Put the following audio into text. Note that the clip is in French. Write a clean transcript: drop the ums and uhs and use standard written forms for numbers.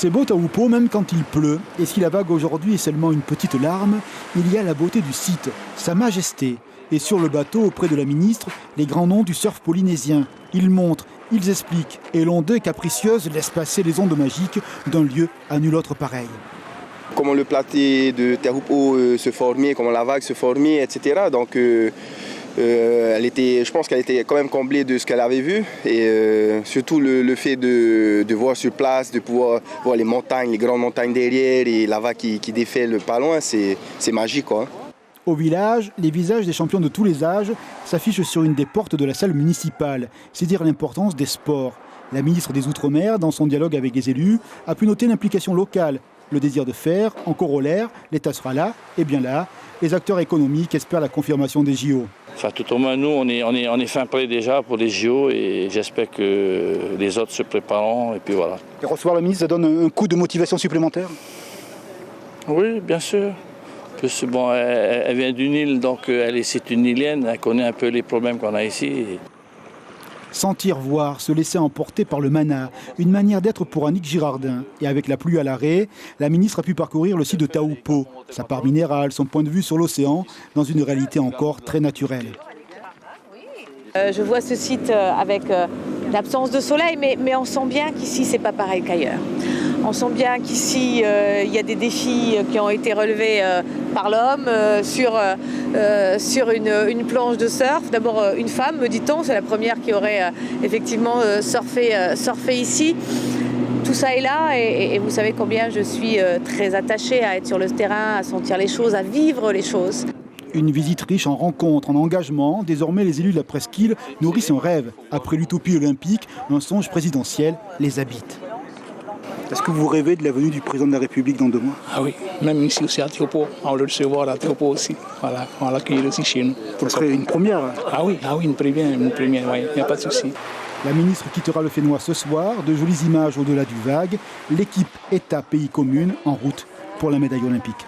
C'est beau Taupo même quand il pleut, et si la vague aujourd'hui est seulement une petite larme, il y a la beauté du site, sa majesté. Et sur le bateau, auprès de la ministre, les grands noms du surf polynésien. Ils montrent, ils expliquent, et l'onde capricieuse laisse passer les ondes magiques d'un lieu à nul autre pareil. Comment le plateau de Taupo se formait, comment la vague se formait, etc. Donc je pense qu'elle était quand même comblée de ce qu'elle avait vu. Et surtout le fait de voir sur place, de pouvoir voir les montagnes, les grandes montagnes derrière et la vague qui défile pas loin, c'est magique, quoi. Au village, les visages des champions de tous les âges s'affichent sur une des portes de la salle municipale. C'est dire l'importance des sports. La ministre des Outre-mer, dans son dialogue avec les élus, a pu noter l'implication locale. Le désir de faire, en corollaire, l'État sera là, et bien là. Les acteurs économiques espèrent la confirmation des JO. Enfin, tout au moins, nous, on est fin prêt déjà pour les JO et j'espère que les autres se prépareront. Et puis voilà. Et recevoir la ministre, ça donne un coup de motivation supplémentaire? Oui, bien sûr. Plus, bon, elle vient d'une île, donc c'est une îlienne, elle connaît un peu les problèmes qu'on a ici. Sentir, voir, se laisser emporter par le mana, une manière d'être pour Annick Girardin. Et avec la pluie à l'arrêt, la ministre a pu parcourir le site de Taupo, sa part minérale, son point de vue sur l'océan, dans une réalité encore très naturelle. Je vois ce site avec l'absence de soleil, mais on sent bien qu'ici, c'est pas pareil qu'ailleurs. On sent bien qu'ici, il y a des défis qui ont été relevés par l'homme sur une planche de surf. D'abord, une femme, me dit-on, c'est la première qui aurait effectivement surfé ici. Tout ça est là et vous savez combien je suis très attachée à être sur le terrain, à sentir les choses, à vivre les choses. Une visite riche en rencontres, en engagements. Désormais, les élus de la presqu'île nourrissent un rêve. Après l'utopie olympique, un songe présidentiel les habite. Est-ce que vous rêvez de la venue du président de la République dans 2 mois? Ah oui, même ici aussi à Taupo, on va le recevoir à Taupo aussi. Voilà, on va l'accueillir aussi chez nous. Ce serait une première. Ah oui, une première, oui, il n'y a pas de souci. La ministre quittera le Fénois ce soir. De jolies images au-delà du vague. L'équipe État-Pays commune en route pour la médaille olympique.